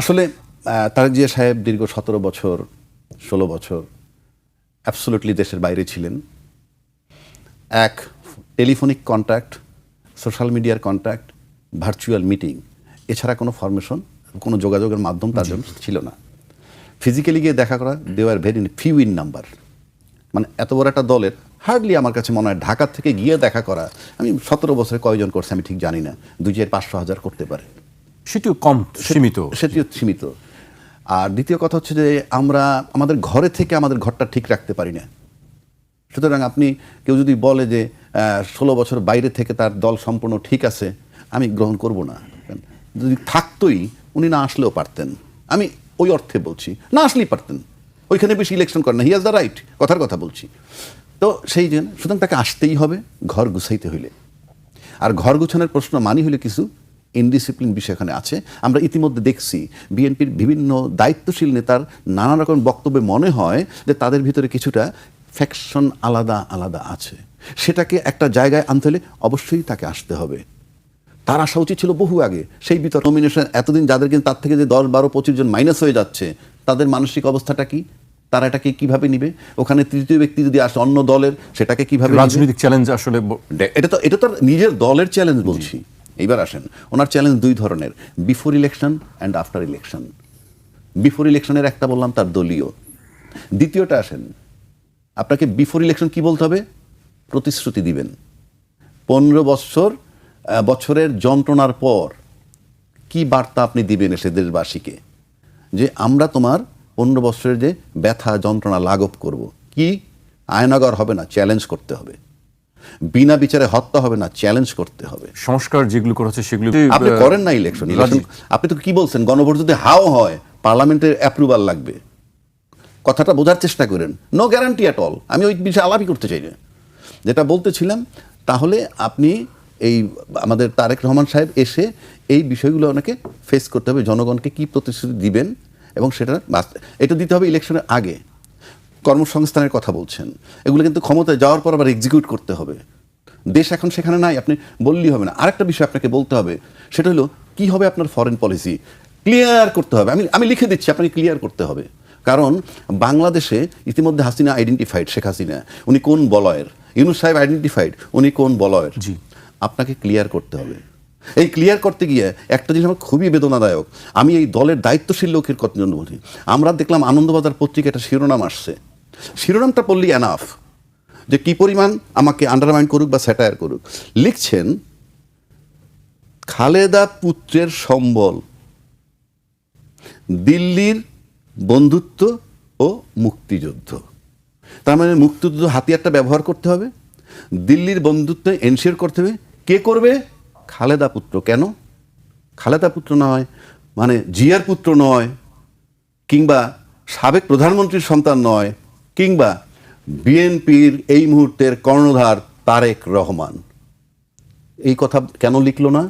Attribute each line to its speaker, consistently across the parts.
Speaker 1: আসলে তারেক জিয়া সাহেব দীর্ঘ 17 বছর 16 বছর অ্যাবসোলুটলি দেশের বাইরে ছিলেন। এক টেলিফোনিক কন্ট্যাক্ট, সোশ্যাল মিডিয়ার কন্ট্যাক্ট, ভার্চুয়াল মিটিং এছাড়া কোনো ফরমেশন, কোনো যোগাযোগের মাধ্যম তার জন্য ছিল না। ফিজিক্যালি গিয়ে দেখা করা they are very few in number. মানে এত বড় একটা দলের হার্ডলি আমার কাছে মনে হয় ঢাকা থেকে গিয়ে দেখা করা, আমি 17 বছরে কয়জন করছে আমি ঠিক জানি না, 2,500,000 করতে পারে,
Speaker 2: সেটিও কম, সীমিত।
Speaker 1: সেটিও সীমিত। আর দ্বিতীয় কথা হচ্ছে যে আমরা আমাদের ঘরে থেকে আমাদের ঘরটা ঠিক রাখতে পারি না। সুতরাং আপনি কেউ যদি বলে যে 16 বছর বাইরে থেকে তার দল সম্পূর্ণ ঠিক আছে, আমি গ্রহণ করব না। যদি থাকতোই উনি না আসলেও পারতেন, আমি ওই অর্থে বলছি, না আসলেই পারতেন, ওইখানে বেশি ইলেকশন করেন না, হি হ্যাজ দ্য রাইট, কথার কথা বলছি। তো সেই জন্য সুতরাং তাকে আসতেই হবে ঘর গুছাইতে হইলে। আর ঘর গুছানোর প্রশ্ন মানি হলে কিছু ইনডিসিপ্লিন বিষয় এখানে আছে। আমরা ইতিমধ্যে দেখছি বিএনপির বিভিন্ন দায়িত্বশীল নেতার নানা রকম বক্তব্যে মনে হয় যে তাদের ভিতরে কিছুটা ফ্যাকশন আলাদা আলাদা আছে। সেটাকে একটা জায়গায় আনতে হলে অবশ্যই তাকে আসতে হবে। তার আসা উচিত ছিল বহু আগে। সেই বিতর্ক নমিনেশন এতদিন যাদের কিন্তু তার থেকে যে 10, 12, 25 জন মাইনাস হয়ে যাচ্ছে, তাদের মানসিক অবস্থাটা কি, তারা এটাকে কিভাবে নিবে? ওখানে তৃতীয় ব্যক্তি যদি আসে অন্য দলের, সেটাকে কিভাবে?
Speaker 2: রাজনৈতিক চ্যালেঞ্জ আসলে
Speaker 1: এটা তো নিজের দলের চ্যালেঞ্জ বলছি। এইবার আসেন, ওনার চ্যালেঞ্জ দুই ধরনের, before election and after election. Before ইলেকশনের একটা বললাম তার দলীয়, দ্বিতীয়টা আসেন আপনাকে বিফোর ইলেকশন কি বলতে হবে? প্রতিশ্রুতি দিবেন 15 বছরের যন্ত্রণার পর কি বার্তা আপনি দিবেন এসে দেশবাসীকে, যে আমরা তোমার 15 বছরের যে ব্যথা যন্ত্রণা লাঘব করব। কি? আয়নাগর হবে না, চ্যালেঞ্জ করতে হবে। বিনা বিচারে হত্যা হবে না, চ্যালেঞ্জ করতে হবে।
Speaker 2: সংস্কার যেগুলো করা হচ্ছে সেগুলো
Speaker 1: আপনি করেন না। ইলেকশন আপনি তো কি বলছেন, গণভোট যদি হাও হয় পার্লামেন্টের অ্যাপ্রুভাল লাগবে। কথাটা বোঝার চেষ্টা করেন। No guarantee at all. আমি ওই বিষয়ে আলাপই করতে চাই না। যেটা বলতেছিলাম, তাহলে আপনি এই আমাদের তারেক রহমান সাহেব এসে এই বিষয়গুলো ওনাকে ফেস করতে হবে। জনগণকে কি প্রতিশ্রুতি দিবেন এবং সেটা এটা দিতে হবে ইলেকশনের আগে। কর্মসংস্থানের কথা বলছেন, এগুলো কিন্তু ক্ষমতায় যাওয়ার পর আবার এক্সিকিউট করতে হবে। দেশ এখন সেখানে নাই, আপনি বললেই হবে না। আরেকটা বিষয় আপনাকে বলতে হবে, সেটা হলো কি হবে আপনার ফরেন পলিসি, ক্লিয়ার করতে হবে। আমি লিখে দিচ্ছি, আপনাকে ক্লিয়ার করতে হবে। কারণ বাংলাদেশে ইতিমধ্যে হাসিনা আইডেন্টিফাইড, শেখ হাসিনা উনি কোন বলয়ের, ইউনূস সাহেব আইডেন্টিফাইড উনি কোন বলয়ের।
Speaker 2: জি,
Speaker 1: আপনাকে ক্লিয়ার করতে হবে। এই ক্লিয়ার করতে গিয়ে একটা জিনিস আমার খুবই বেদনাদায়ক। আমি এই দলের দায়িত্বশীল লোকের কথা জন্য বলছি। আমরা দেখলাম আনন্দবাজার পত্রিকা একটা শিরোনাম আসছে, শিরোনামটা পড়লি এনাফ, যে কি পরিমাণ আমাকে আন্ডারমাইন করুক বা স্যাটায়ার করুক। লিখছেন খালেদা পুত্রের সম্বল, দিল্লির বন্ধুত্ব ও মুক্তিযুদ্ধ। তার মানে মুক্তিযুদ্ধ হাতিয়ারটা ব্যবহার করতে হবে, দিল্লির বন্ধুত্ব এনশিওর করতে হবে। কে করবে? খালেদা পুত্র। কেন খালেদা পুত্র নয়? মানে জিয়ার পুত্র নয়, কিংবা সাবেক প্রধানমন্ত্রীর সন্তান নয়, কিংবা বিএনপির এই মুহূর্তের কর্ণধার তারেক রহমান। এই কথা কেন লিখলো না?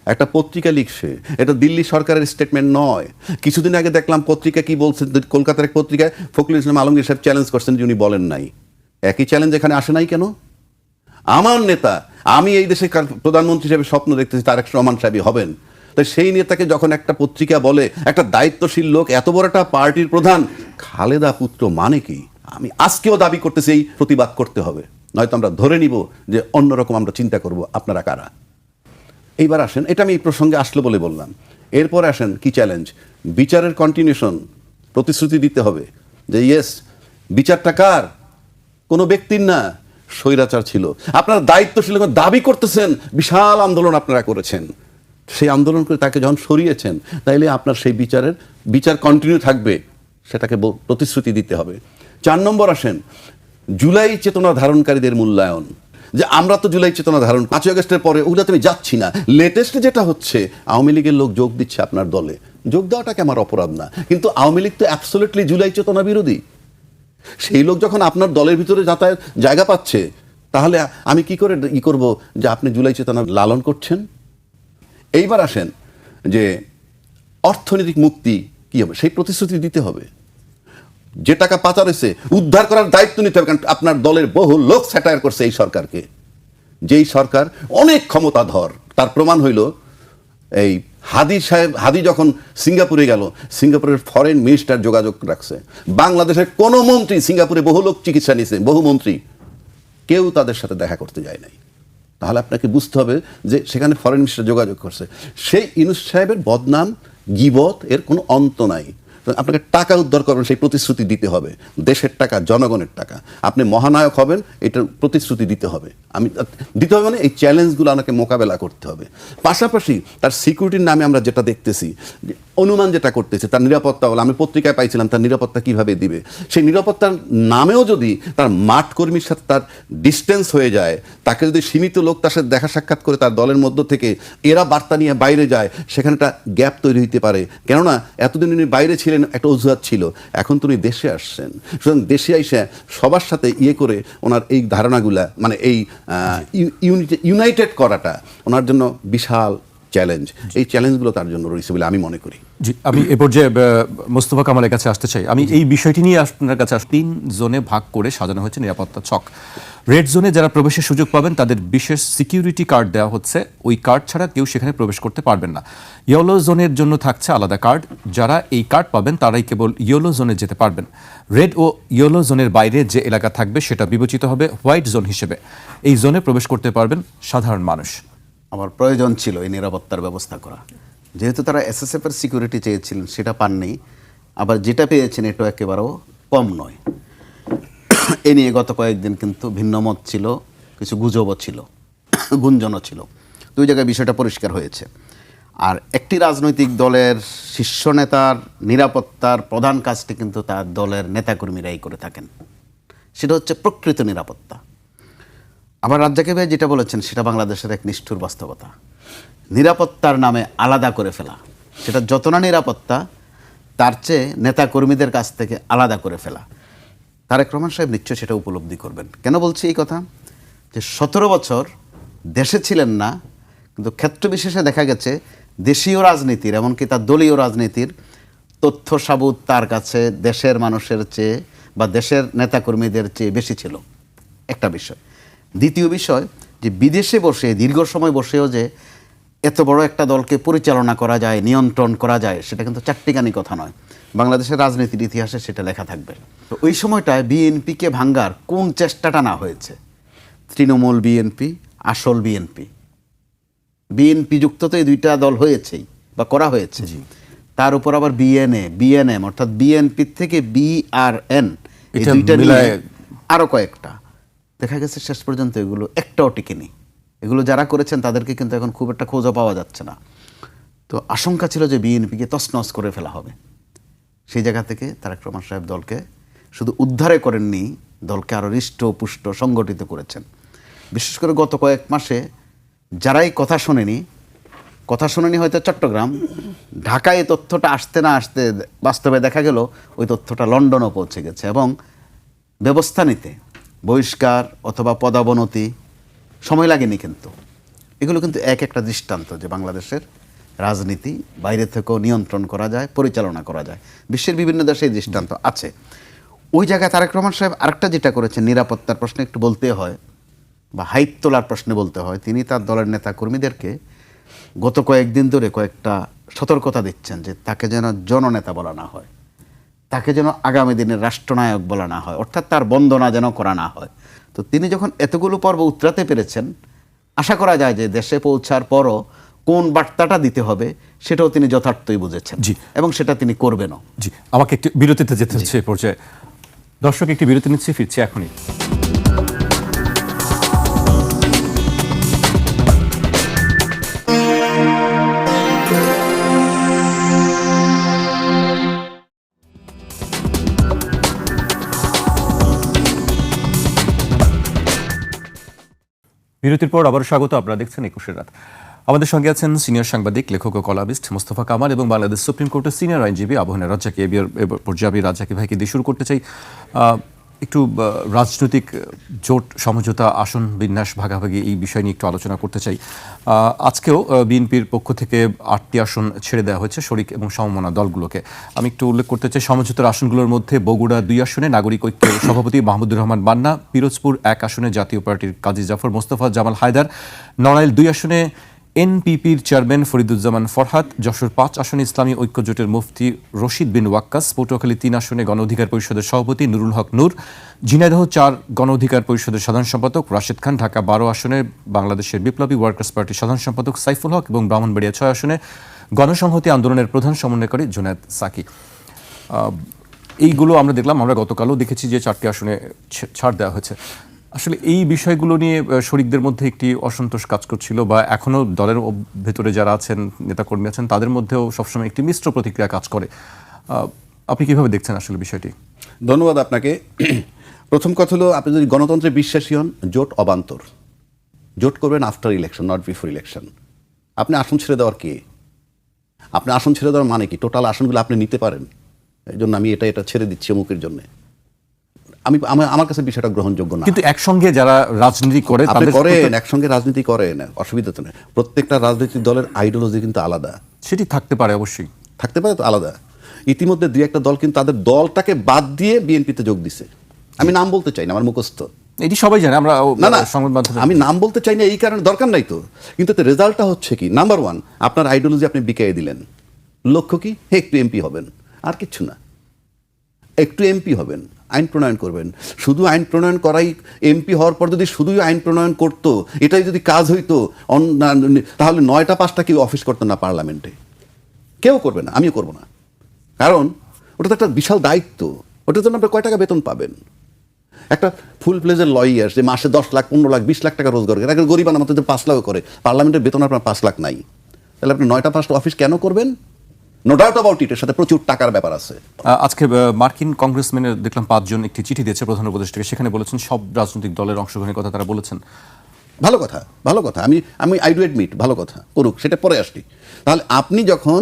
Speaker 1: একটা পত্রিকা লিখছে, এটা দিল্লি সরকারের স্টেটমেন্ট নয়। কিছুদিন আগে দেখলাম পত্রিকা কি বলছেন, কলকাতার এক পত্রিকায় ফখরুল ইসলাম আলমগীর সাহেব চ্যালেঞ্জ করছেন যে উনি বলেন নাই। একই চ্যালেঞ্জ এখানে আসে নাই কেন? আমার নেতা, আমি এই দেশে প্রধানমন্ত্রী হিসেবে স্বপ্ন দেখতেছি তারেক রহমান সাহেবই হবেন। তাই সেই নেতাকে যখন একটা পত্রিকা বলে, একটা দায়িত্বশীল লোক, এত বড় একটা পার্টির প্রধান, খালেদা পুত্র মানে কি? আমি আজকেও দাবি করতেছি এই প্রতিবাদ করতে হবে, নয়তো আমরা ধরে নিব যে অন্যরকম আমরা চিন্তা করব আপনারা কারা। এইবার আসেন, এটা আমি এই প্রসঙ্গে আসলো বলে বললাম। এরপর আসেন কি চ্যালেঞ্জ, বিচারের কন্টিনিউশন। প্রতিশ্রুতি দিতে হবে যে ইয়েস, বিচারটা কার? কোনো ব্যক্তির না, স্বৈরাচার ছিল। আপনারা দায়িত্বশীল দাবি করতেছেন, বিশাল আন্দোলন আপনারা করেছেন, সেই আন্দোলন করে তাকে যখন সরিয়েছেন, তাইলে আপনার সেই বিচার কন্টিনিউ থাকবে, সেটাকে প্রতিশ্রুতি দিতে হবে। 4 নম্বর আসেন জুলাই চেতনা ধারণকারীদের মূল্যায়ন। যে আমরা তো জুলাই চেতনা ধারণ 5ই আগস্টের পরে ওগুলোতে আমি যাচ্ছি না। লেটেস্টে যেটা হচ্ছে, আওয়ামী লীগের লোক যোগ দিচ্ছে আপনার দলে। যোগ দেওয়াটাকে আমার অপরাধ না, কিন্তু আওয়ামী লীগ তো অ্যাবসলিউটলি জুলাই চেতনা বিরোধী। সেই লোক যখন আপনার দলের ভিতরে যাতায়াত জায়গা পাচ্ছে, তাহলে আমি কি করে করব যে আপনি জুলাই চেতনা লালন করছেন? এইবার আসেন যে অর্থনৈতিক মুক্তি কি হবে, সেই প্রতিশ্রুতি দিতে হবে। যে টাকা পাচার হয়েছে উদ্ধার করার দায়িত্ব নিতে হবে, কারণ আপনার দলের বহু লোক স্যাটায়ার করছে এই সরকারকে, যেই সরকার অনেক ক্ষমতাধর। তার প্রমাণ হইল এই হাদি যখন সিঙ্গাপুরে গেল, সিঙ্গাপুরের ফরেন মিনিস্টার যোগাযোগ রাখছে, বাংলাদেশের কোনো মন্ত্রী, সিঙ্গাপুরে বহু লোক চিকিৎসা নিয়েছে, বহু মন্ত্রী, কেউ তাদের সাথে দেখা করতে যায় নাই। তাহলে আপনাকে বুঝতে হবে যে সেখানে ফরেন মিনিস্টার যোগাযোগ করছে। সেই ইউনূস সাহেবের বদনাম, গীবত এর কোনো অন্ত নাই। আপনাকে টাকা উদ্ধার করবেন, সেই প্রতিশ্রুতি দিতে হবে, দেশের টাকা, জনগণের টাকা। আপনি মহানায়ক হবেন, এটার প্রতিশ্রুতি দিতে হবে। দিতে হবে মানে এই চ্যালেঞ্জগুলো আমাকে মোকাবেলা করতে হবে। পাশাপাশি তার সিকিউরিটির নামে আমরা যেটা দেখতেছি, অনুমান যেটা করতেছে, তার নিরাপত্তা বলে, আমি পত্রিকায় পাইছিলাম তার নিরাপত্তা কিভাবে দিবে। সেই নিরাপত্তার নামেও যদি তার মাঠ কর্মীর সাথে তার ডিস্টেন্স হয়ে যায়, তাকে যদি সীমিত লোক তার সাথে দেখা সাক্ষাৎ করে তার দলের মধ্য থেকে এরা বার্তা নিয়ে বাইরে যায়, সেখানে একটা গ্যাপ তৈরি হতে পারে। কেননা এতদিন উনি বাইরে ছিলেন, একটা অজুহাত ছিল, এখন তো উনি দেশে আসছেন। সুতরাং দেশে এসে সবার সাথে করে ওনার এই ধারণাগুলা, মানে এই ইউনাইটেড করাটা ওনার জন্য বিশাল চ্যালেঞ্জ। এই চ্যালেঞ্জগুলো তার জন্য রয়েছে বলে আমি মনে করি।
Speaker 2: জি, আমি এ পর্যায়ে মোস্তফা কামালের কাছে আসতে চাই। আমি এই বিষয়টি নিয়ে আপনার কাছে 3 জোনে ভাগ করে সাজানো হয়েছে নিরাপত্তা ছক। রেড জোনে যারা প্রবেশের সুযোগ পাবেন তাদের বিশেষ সিকিউরিটি কার্ড দেওয়া হচ্ছে, ওই কার্ড ছাড়া কেউ সেখানে প্রবেশ করতে পারবেন না। ইয়েলো জোনের জন্য থাকছে আলাদা কার্ড, যারা এই কার্ড পাবেন তারাই কেবল ইয়েলো জোনে যেতে পারবেন। রেড ও ইয়েলো জোনের বাইরে যে এলাকা থাকবে সেটা বিবেচিত হবে হোয়াইট জোন হিসেবে। এই জোনে প্রবেশ করতে পারবেন সাধারণ মানুষ।
Speaker 3: আমার প্রয়োজন ছিল এই নিরাপত্তার ব্যবস্থা করা, যেহেতু তারা এসএসএফ এর সিকিউরিটি চেয়েছিলেন, সেটা পাননি। আবার যেটা পেয়েছেন এটাও একেবারেও কম নয়। এ নিয়ে গত কয়েকদিন কিন্তু ভিন্ন মত ছিল, কিছু গুজবও ছিল, গুঞ্জনও ছিল। দুই জায়গায় বিষয়টা পরিষ্কার হয়েছে। আর একটি রাজনৈতিক দলের শীর্ষ নেতার নিরাপত্তার প্রধান কাজটি কিন্তু তার দলের নেতাকর্মীরাই করে থাকেন, সেটা হচ্ছে প্রকৃত নিরাপত্তা। আবার রাজ্জাকে ভাই যেটা বলেছেন সেটা বাংলাদেশের এক নিষ্ঠুর বাস্তবতা। নিরাপত্তার নামে আলাদা করে ফেলা, সেটা যত না নিরাপত্তা তার চেয়ে নেতাকর্মীদের কাছ থেকে আলাদা করে ফেলা। তারেক রহমান সাহেব নিশ্চয় সেটা উপলব্ধি করবেন। কেন বলছি এই কথা? যে 17 বছর দেশে ছিলেন না, কিন্তু ক্ষেত্র বিশেষে দেখা গেছে দেশীয় রাজনীতির, এমনকি তার দলীয় রাজনীতির তথ্য সাবুত তার কাছে দেশের মানুষের চেয়ে বা দেশের নেতাকর্মীদের চেয়ে বেশি ছিল, একটা বিষয়। দ্বিতীয় বিষয়, যে বিদেশে বসে দীর্ঘ সময় বসেও যে এত বড় একটা দলকে পরিচালনা করা যায়, নিয়ন্ত্রণ করা যায়, সেটা কিন্তু চাট্টিখানি কথা নয়। বাংলাদেশের রাজনীতির ইতিহাসে সেটা লেখা থাকবে। তো ওই সময়টায় বিএনপিকে ভাঙ্গার কোন চেষ্টাটা না হয়েছে? তৃণমূল বিএনপি, আসল বিএনপি, বিএনপি যুক্ত তো এই দুইটা দল হয়েছেই বা করা হয়েছে। তার উপর আবার বিএনএম অর্থাৎ বিএনপির থেকে বিআরএন, এই দুইটা নিয়ে আরও কয়েকটা। দেখা গেছে শেষ পর্যন্ত এগুলো একটাও টিকেনি। এগুলো যারা করেছেন তাদেরকে কিন্তু এখন খুব একটা খোঁজও পাওয়া যাচ্ছে না। তো আশঙ্কা ছিল যে বিএনপিকে তছনছ করে ফেলা হবে। সেই জায়গা থেকে তারেক রহমান সাহেব দলকে শুধু উদ্ধারে করেননি, দলকে আরও হৃষ্ট পুষ্ট সংগঠিত করেছেন। বিশেষ করে গত কয়েক মাসে যারাই কথা শোনেনি হয়তো চট্টগ্রাম, ঢাকায় এই তথ্যটা আসতে না আসতে বাস্তবে দেখা গেল ওই তথ্যটা লন্ডনও পৌঁছে গেছে। এবং ব্যবস্থা নিতে বহিষ্কার অথবা পদাবনতি সময় লাগেনি। কিন্তু এগুলো কিন্তু এক একটা দৃষ্টান্ত যে বাংলাদেশের রাজনীতি বাইরে থেকেও নিয়ন্ত্রণ করা যায়, পরিচালনা করা যায়। বিশ্বের বিভিন্ন দেশে এই দৃষ্টান্ত আছে। ওই জায়গায় তারেক রহমান সাহেব আরেকটা যেটা করেছেন, নিরাপত্তার প্রশ্নে একটু বলতে হয় বা হাইপ তোলার প্রশ্নে বলতে হয়, তিনি তার দলের নেতা কর্মীদেরকে গত কয়েকদিন ধরে কয়েকটা সতর্কতা দিচ্ছেন যে তাকে যেন জননেতা বলা না হয়, তাকে যেন আগামী দিনের রাষ্ট্রনায়ক বলা না হয়, অর্থাৎ তার বন্দনা যেন করা না হয়। তো তিনি যখন এতগুলো পর্ব উতরাতে পেরেছেন, আশা করা যায় যে দেশে পৌঁছার পরও কোন বার্তাটা দিতে হবে সেটাও তিনি যথার্থই বুঝেছেন,
Speaker 2: জি,
Speaker 3: এবং সেটা তিনি করবেনও।
Speaker 2: জি, আমাকে একটু বিরতিতে যেতে হচ্ছে এই পর্যায়ে। দর্শক, একটি বিরতি নিচ্ছে, ফিরছি এখনই। বিরতির পর আবার স্বাগত। আপনারা দেখছেন 21 রাত। আমাদের সঙ্গে আছেন সিনিয়র সাংবাদিক, লেখক ও কলামিস্ট মোস্তফা কামাল এবং বাংলাদেশ সুপ্রিম কোর্টের সিনিয়র আইনজীবী আবহানা রাজ্জাকি। পর্যায়ে রাজ্জাকি ভাইকে দিয়ে শুরু করতে চাই। একটু রাজনৈতিক জোট সমঝোতা, আসন বিন্যাস, ভাগাভাগি, এই বিষয় নিয়ে একটু আলোচনা করতে চাই। আজকেও বিএনপির পক্ষ থেকে 8টি আসন ছেড়ে দেওয়া হয়েছে শরিক এবং সমমনা দলগুলোকে। আমি একটু উল্লেখ করতে চাই, সমঝোতার আসনগুলোর মধ্যে বগুড়া 2 আসনে নাগরিক ঐক্যের সভাপতি মাহমুদুর রহমান মান্না, পিরোজপুর 1 আসনে জাতীয় পার্টির কাজী জাফর মোস্তফা জামাল হায়দার, নড়াইল 2 আসনে এনপিপির চেয়ারম্যান ফরিদুজ্জামান ফরহাদ, যশোর ৫ আসনে ইসলামী ঐক্য জোটের মুফতি রশিদ বিন ওয়াক্কাস, পটুয়াখালী ৩ আসনে গণ অধিকার পরিষদের সভাপতি নুরুল হক নূর, ঝিনাইদহ ৪ গণ অধিকার পরিষদের সাধারণ সম্পাদক রাশেদ খান, ঢাকা ১২ আসনে বাংলাদেশের বিপ্লবী ওয়ার্কার্স পার্টির সাধারণ সম্পাদক সাইফুল হক এবং ব্রাহ্মণবাড়িয়া ৬ আসনে গণসংহতি আন্দোলনের প্রধান সমন্বয়কারী জুনায়েদ সাকি। এইগুলো আমরা দেখলাম, আমরা গতকালও দেখেছি যে ৪টি আসনে ছাড় দেওয়া হয়েছে। আসলে এই বিষয়গুলো নিয়ে শরিকদের মধ্যে একটি অসন্তোষ কাজ করছিল, বা এখনও দলের ভেতরে যারা আছেন, নেতাকর্মী আছেন, তাদের মধ্যেও সবসময় একটি মিশ্র প্রতিক্রিয়া কাজ করে। আপনি কিভাবে দেখছেন আসলে বিষয়টি?
Speaker 1: ধন্যবাদ আপনাকে। প্রথম কথা হলো, আপনি যদি গণতন্ত্রে বিশ্বাসী হন, জোট অবান্তর। জোট করবেন after election, not before election. আপনি আসন ছেড়ে দেওয়ার কে? আপনি আসন ছেড়ে দেওয়ার মানে কি? টোটাল আসনগুলো আপনি নিতে পারেন, এই জন্য আমি এটা ছেড়ে দিচ্ছি অমুকের জন্য। আমার কাছে বিষয়টা গ্রহণযোগ্য না।
Speaker 2: কিন্তু একসঙ্গে যারা রাজনীতি করে
Speaker 1: আপনি করেন, একসঙ্গে রাজনীতি করেন, অসুবিধা তো নেই। প্রত্যেকটা রাজনৈতিক দলের আইডিওলজি কিন্তু আলাদা।
Speaker 2: সেটি থাকতে পারে, অবশ্যই থাকতে
Speaker 1: পারে, তো আলাদা। ইতিমধ্যে দুই একটা দল কিন্তু তাদের দলটাকে বাদ দিয়ে বিএনপিতে যোগ দিছে। আমি নাম বলতে চাই না, আমার মুখস্থ,
Speaker 2: এটি সবাই জানে। আমরা
Speaker 1: না সংবাদ মাধ্যমে আমি নাম বলতে চাই না, এই কারণে দরকার নাই তো। কিন্তু রেজাল্টটা হচ্ছে কি? নাম্বার ওয়ান, আপনার আইডিওলজি আপনি বিকিয়ে দিলেন। লক্ষ্য কি? একটু এমপি হবেন, আর কিচ্ছু না। একটু এমপি হবেন, আইন প্রণয়ন করবেন। শুধু আইন প্রণয়ন করাই, এমপি হওয়ার পর যদি শুধুই আইন প্রণয়ন করতো, এটাই যদি কাজ হইতো, তাহলে 9টা 5টা কেউ অফিস করতো না পার্লামেন্টে। কেউ করবে না, আমিও করবো না। কারণ ওটা তো একটা বিশাল দায়িত্ব। ওটার জন্য আপনি কয় টাকা বেতন পাবেন? একটা ফুল প্লেজের লয়ার যে মাসে 10 লাখ 15 লাখ 20 লাখ টাকা রোজগার করে, একটা গরিব আমাদের 5 লাখ করে, পার্লামেন্টের বেতন আপনার 5 লাখ নাই, তাহলে আপনি 9টা 5টা অফিস কেন করবেন? নো ডাউট অ্যাবাউট ইট, এর সাথে প্রচুর টাকার ব্যাপার আছে।
Speaker 2: আজকে মার্কিন কংগ্রেসম্যানের দেখলাম 5 জন একটি চিঠি দিয়েছে প্রধান উপদেষ্টাকে, সেখানে বলেছেন সব রাজনৈতিক দলের অংশগ্রহণের কথা তারা বলেছেন।
Speaker 1: ভালো কথা, ভালো কথা। আমি আই ডু এডমিট, ভালো কথা, করুক, সেটা পরে আসছি। তাহলে আপনি যখন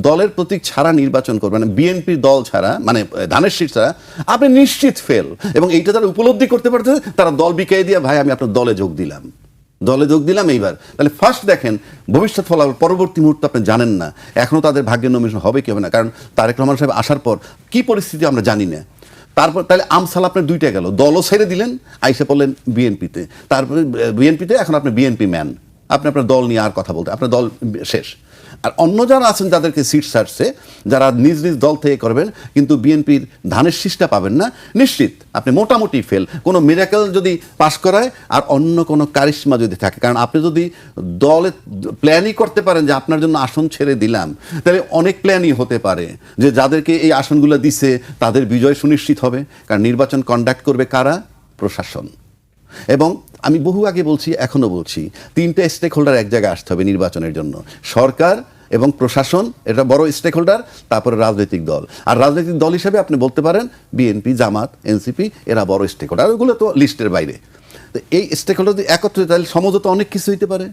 Speaker 1: দলের প্রতীক ছাড়া নির্বাচন করবেন, বিএনপির দল ছাড়া, মানে ধানের শীষ ছাড়া, আপনি নিশ্চিত ফেল। এবং এইটা তারা উপলব্ধি করতে পারছে, তারা দল বিকিয়ে দিয়ে, ভাই আমি আপনার দলে যোগ দিলাম, দলে যোগ দিলাম এইবার। তাহলে ফার্স্ট দেখেন ভবিষ্যৎ ফলাফল, পরবর্তী মুহূর্তে আপনি জানেন না এখনও তাদের ভাগ্যের নমিনেশন হবে কি হবে না। কারণ তারেক রহমান সাহেব আসার পর কি পরিস্থিতি আমরা জানি না। তারপর তাহলে আমসাল আপনার দুইটা গেল, দলও ছেড়ে দিলেন, আইসে পড়লেন বিএনপিতে। তারপরে বিএনপিতে এখন আপনি বিএনপি ম্যান, আপনি আপনার দল নিয়ে আর কথা বলতে, আপনার দল শেষ। আর অন্য যারা আছেন যাদেরকে সিট ছাড়ছে, যারা নিজ নিজ দল থেকে করবেন, কিন্তু বিএনপির ধানের শীষটা পাবেন না, নিশ্চিত আপনি মোটামুটি ফেল। কোনো মিরাকেল যদি পাশ করায় আর অন্য কোনো কারিশমা যদি থাকে, কারণ আপনি যদি দলে প্ল্যানই করতে পারেন যে আপনার জন্য আসন ছেড়ে দিলাম, তাহলে অনেক প্ল্যানই হতে পারে যে যাদেরকে এই আসনগুলো দিছে তাদের বিজয় সুনিশ্চিত হবে। কারণ নির্বাচন কন্ডাক্ট করবে কারা? প্রশাসন। এবং আমি বহু আগে বলছি, এখনও বলছি, 3টে স্টেক হোল্ডার এক জায়গায় আসতে হবে নির্বাচনের জন্য। সরকার এবং প্রশাসন, এটা বড় স্টেক হোল্ডার, তারপরে রাজনৈতিক দল। আর রাজনৈতিক দল হিসেবে আপনি বলতে পারেন বিএনপি, জামাত, এনসিপি, এরা বড় স্টেক হোল্ডার, ওগুলো তো লিস্টের বাইরে। তো এই স্টেক হোল্ডার যদি একত্রে, তাহলে সমঝোতা অনেক কিছু হইতে পারে।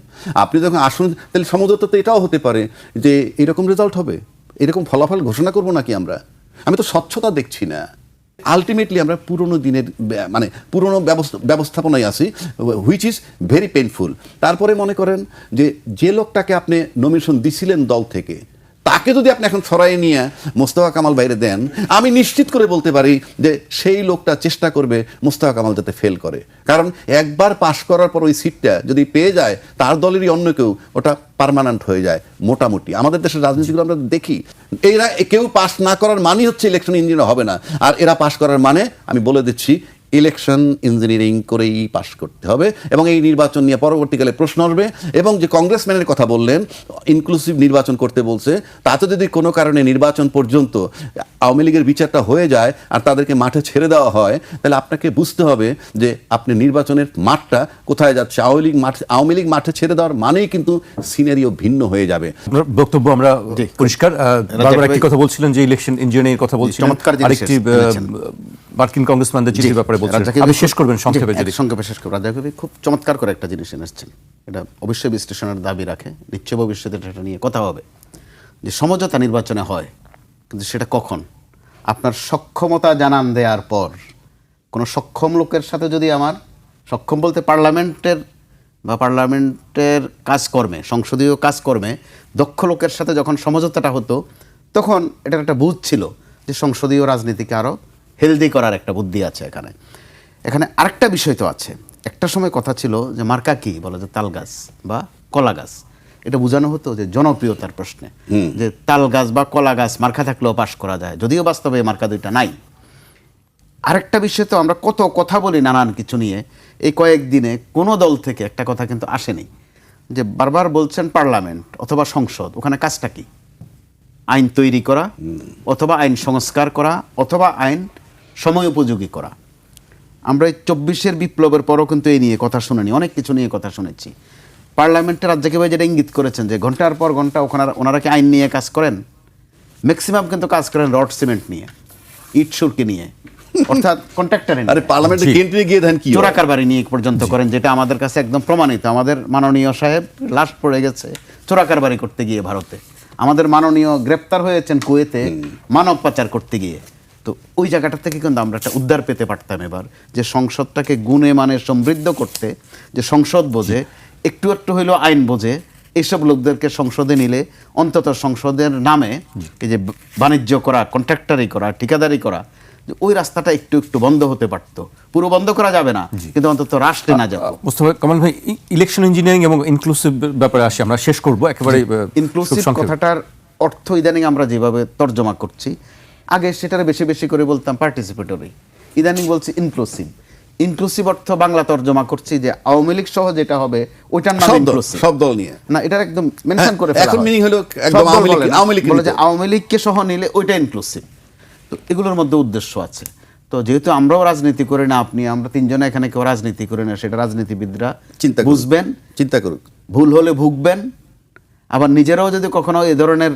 Speaker 1: আপনি যখন আসুন, তাহলে সমঝোতা তো এটাও হতে পারে যে এরকম রেজাল্ট হবে, এরকম ফলাফল ঘোষণা করবো নাকি আমরা। আমি তো স্বচ্ছতা দেখছি না। আলটিমেটলি আমরা পুরনো দিনের, মানে পুরনো ব্যবস্থাপনায় আছি, হুইচ ইজ ভেরি পেইনফুল। তারপরে মনে করেন যে লোকটাকে আপনি নমিনেশন দিছিলেন দল থেকে, তাকে যদি আপনি এখন সরাই নিয়ে মোস্তফা কামাল বাইরে দেন, আমি নিশ্চিত করে বলতে পারি যে সেই লোকটা চেষ্টা করবে মোস্তফা কামাল যাতে ফেল করে। কারণ একবার পাশ করার পর ওই সিটটা যদি পেয়ে যায়, তার দলেরই অন্য কেউ, ওটা পার্মানেন্ট হয়ে যায় মোটামুটি। আমাদের দেশের রাজনীতিগুলো আমরা দেখি, এরা কেউ পাস না করার মানেই হচ্ছে ইলেকশন ইঞ্জিনিয়ার হবে না। আর এরা পাস করার মানে, আমি বলে দিচ্ছি, ইলেকশন ইঞ্জিনিয়ারিং করেই পাশ করতে হবে। এবং এই নির্বাচন নিয়ে পরবর্তীকালে প্রশ্ন আসবে। এবং যে কংগ্রেসম্যানের কথা বললেন, ইনক্লুসিভ নির্বাচন করতে বলছে, তাতে যদি কোনো কারণে নির্বাচন পর্যন্ত আওয়ামী লীগের বিচারটা হয়ে যায় আর তাদেরকে মাঠে ছেড়ে দেওয়া হয়, তাহলে আপনাকে বুঝতে হবে যে আপনি নির্বাচনের মাঠটা কোথায় যাচ্ছে। আওয়ামী লীগ মাঠে ছেড়ে দেওয়ার মানেই কিন্তু সিনারিও ভিন্ন হয়ে যাবে।
Speaker 2: বক্তব্য আমরা পরিষ্কার। বারবার একটি কথা বলছিলেন যে ইলেকশন ইঞ্জিনিয়ারিং কথা বলছিলেন, আরেকটি মার্কিন কংগ্রেসম্যানদের চিঠির ব্যাপারে বলছিলেন। আপনি শেষ করবেন সংক্ষেপে। যদি
Speaker 3: সংক্ষেপে শেষ করবেন, রাজা কবি খুব চমৎকার করে একটা জিনিস এনেছেন, এটা অবশ্যই বিশ্লেষণের দাবি রাখে। নিশ্চয় ভবিষ্যতে এটা নিয়ে কথা হবে যে সমঝোতা নির্বাচনে হয়, কিন্তু সেটা কখন? আপনার সক্ষমতা জানান দেওয়ার পর। কোনো সক্ষম লোকের সাথে যদি আমার, সক্ষম বলতে পার্লামেন্টের কাজকর্মে, সংসদীয় কাজকর্মে দক্ষ লোকের সাথে যখন সমঝোতাটা হতো, তখন এটার একটা বুঝ ছিল যে সংসদীয় রাজনীতিকে আরও হেলদি করার একটা বুদ্ধি আছে এখানে আরেকটা বিষয় তো আছে। একটা সময় কথা ছিল যে মার্কা কি বলে, যে তাল গাছ বা কলা গাছ, এটা বোঝানো হতো যে জনপ্রিয়তার প্রশ্নে, যে তাল গাছ বা কলা গাছ মার্কা থাকলেও পাশ করা যায়, যদিও বাস্তবে এই মার্কা দুইটা নাই। আরেকটা বিষয়, তো আমরা কত কথা বলি নানান কিছু নিয়ে, এই কয়েকদিনে কোনো দল থেকে একটা কথা কিন্তু আসেনি, যে বারবার বলছেন পার্লামেন্ট অথবা সংসদ, ওখানে কাজটা কি? আইন তৈরি করা, অথবা আইন সংস্কার করা, অথবা আইন সময় উপযোগী করা। আমরা এই 24-এর বিপ্লবের পরও কিন্তু এই নিয়ে কথা শুনিনি, অনেক কিছু নিয়ে কথা শুনেছি। পার্লামেন্টের রাজ্জাকি ভাই যেটা ইঙ্গিত করেছেন যে ঘন্টার পর ঘন্টা ওনারা কি আইন নিয়ে কাজ করেন? ম্যাক্সিমাম কিন্তু কাজ করেন রড সিমেন্ট নিয়ে, ইট সুরকি নিয়ে, অর্থাৎ কন্ট্রাক্টরে।
Speaker 1: আরে পার্লামেন্টে কেন্দ্রে গিয়ে দেন কি
Speaker 3: চোরা কারবারি নিয়ে পর্যন্ত করেন, যেটা আমাদের কাছে একদম প্রমাণিত। আমাদের মাননীয় সাহেব লাশ পড়ে গেছে চোরা কারবারি করতে গিয়ে ভারতে, আমাদের মাননীয় গ্রেপ্তার হয়েছেন কুয়েতে মানব পাচার করতে গিয়ে। তো ওই জায়গাটা থেকে কিন্তু আমরা একটা উদ্ধার পেতে পারতাম এবার, যে সংসদটাকে গুণে মানে সমৃদ্ধ করতে, যে সংসদ বোঝে, একটু একটু হইলেও আইন বোঝে, এইসব লোকদেরকে সংসদে নিলে অন্তত সংসদের নামে এই যে বাণিজ্য করা, কন্ট্রাক্টারি করা, ঠিকাদারি করা, যে ওই রাস্তাটা একটু একটু বন্ধ হতে পারতো। পুরো বন্ধ করা যাবে না, কিন্তু অন্তত রাষ্ট্রে না যাবে।
Speaker 2: মোস্তফা কামাল ভাই, ইলেকশন ইঞ্জিনিয়ারিং এবং ইনক্লুসিভ ব্যাপারে আসি, আমরা শেষ করব একেবারে।
Speaker 3: ইনক্লুসিভ কথাটার অর্থ ইদানিং আমরা যেভাবে তর্জমা করছি, আগে সেটার বেশি বেশি করে বলতাম পার্টিসিপেটরি, ইদানিং বলছি ইনক্লুসিভ। ইনক্লুসিভ অর্থ বাংলা তর্জমা করছি যে আওয়ামী লীগ সহ যেটা হবে ওইটার নাম ইনক্লুসিভ।
Speaker 1: সব দল নিয়ে
Speaker 3: না, এটার একদম মেনশন করে ফেলা
Speaker 1: এখন
Speaker 3: হয়।
Speaker 1: মিনিং হলো একদম আওয়ামী লীগ
Speaker 3: বলে যে আওয়ামী লীগকে সহ নিলে ওইটা ইনক্লুসিভ। তো এগুলোর মধ্যে উদ্দেশ্য আছে। তো যেহেতু আমরাও রাজনীতি করি না, আমরা তিনজনে এখানে কেউ রাজনীতি করি না, সেটা রাজনীতিবিদরা
Speaker 1: চিন্তা
Speaker 3: বুঝবেন,
Speaker 1: চিন্তা করুক,
Speaker 3: ভুল হলে ভুগবেন, আবার নিজেরাও যদি কখনো এই ধরনের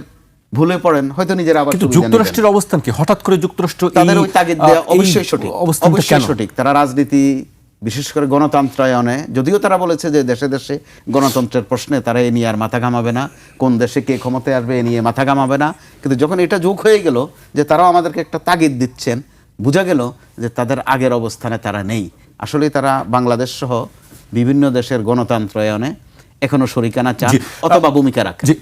Speaker 3: ভুলে পড়েন হয়তো নিজেরা আবার।
Speaker 2: কিন্তু যুক্তরাষ্ট্রের অবস্থান কি? হঠাৎ করে যুক্তরাষ্ট্র
Speaker 3: তাদের ওই তাগিদ দেওয়া অবশ্যই সঠিক, অবশ্যই
Speaker 2: কেন
Speaker 3: সঠিক। তারা রাজনীতি, বিশেষ করে গণতন্ত্রায়নে, যদিও তারা বলেছে যে দেশে দেশে গণতন্ত্রের প্রশ্নে তারা এ নিয়ে আর মাথা ঘামাবে না, কোন দেশে কে ক্ষমতায় আসবে এ নিয়ে মাথা ঘামাবে না, কিন্তু যখন এটা যোগ হয়ে গেল যে তারাও আমাদেরকে একটা তাগিদ দিচ্ছেন, বোঝা গেল যে তাদের আগের অবস্থানে তারা নেই। আসলে তারা বাংলাদেশ সহ বিভিন্ন দেশের গণতন্ত্রায়নে এখনো শরিকানা চান অথবা ভূমিকা রাখেন।
Speaker 2: জি,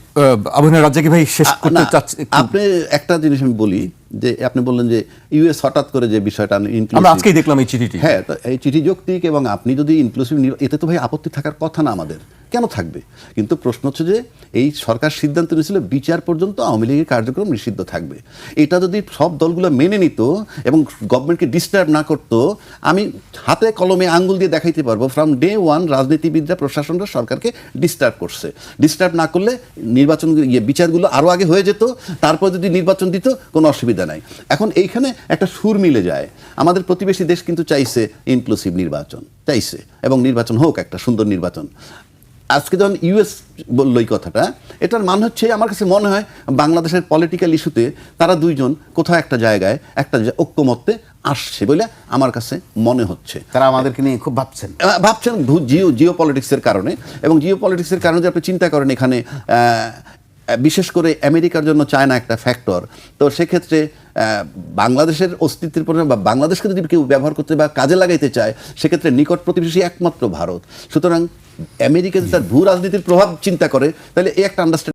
Speaker 2: আবহাওয়া রাজ্জাকি ভাই শেষ করতে চাচ্ছি।
Speaker 1: আপনি একটা জিনিস আমি বলি, যে আপনি বললেন যে ইউএস হঠাৎ করে যে বিষয়টা
Speaker 2: আমরা আজকেই দেখলাম এই চিঠিটি।
Speaker 1: হ্যাঁ, তো এই চিঠি যৌক্তিক, এবং আপনি যদি ইনক্লুসিভ, এতে তো ভাই আপত্তি থাকার কথা না, আমাদের কেন থাকবে? কিন্তু প্রশ্ন হচ্ছে যে এই সরকার সিদ্ধান্ত নিয়েছিল বিচার পর্যন্ত আওয়ামী লীগের কার্যক্রম নিষিদ্ধ থাকবে। এটা যদি সব দলগুলো মেনে নিত এবং গভর্নমেন্টকে ডিস্টার্ব না করতো, আমি হাতে কলমে আঙ্গুল দিয়ে দেখাইতে পারবো ফ্রম ডে ওয়ান রাজনীতিবিদরা, প্রশাসনরা সরকারকে ডিস্টার্ব করছে। ডিস্টার্ব না করলে নির্বাচন বিচারগুলো আরও আগে হয়ে যেত, তারপর যদি নির্বাচন দিত কোনো অসুবিধা নাই। এখন এইখানে একটা সুর মিলে যায়। আমাদের প্রতিবেশী দেশ কিন্তু চাইছে ইনক্লুসিভ নির্বাচন, চাইছে, এবং নির্বাচন হোক একটা সুন্দর নির্বাচন। আজকে যখন ইউএস বললো এই কথাটা, এটার মানে হচ্ছে, আমার কাছে মনে হয় বাংলাদেশের পলিটিক্যাল ইস্যুতে তারা দুইজন কোথাও একটা জায়গায় একটা ঐক্যমত্যে আসছে বলে আমার কাছে মনে হচ্ছে।
Speaker 3: তারা আমাদেরকে নিয়ে খুব ভাবছেন
Speaker 1: জিও পলিটিক্সের কারণে, এবং জিও পলিটিক্সের কারণে যে আপনি চিন্তা করেন, এখানে বিশেষ করে আমেরিকার জন্য চায়না একটা ফ্যাক্টর। তো সেক্ষেত্রে বাংলাদেশের অস্তিত্বের পরে, বা বাংলাদেশকে যদি কেউ ব্যবহার করতে বা কাজে লাগাইতে চায়, সেক্ষেত্রে নিকট প্রতিবেশী একমাত্র ভারত। সুতরাং আমেরিকা যদি তার ভূ রাজনীতির প্রভাব চিন্তা করে, তাহলে এই একটা আন্ডারস্ট্যান্ডিং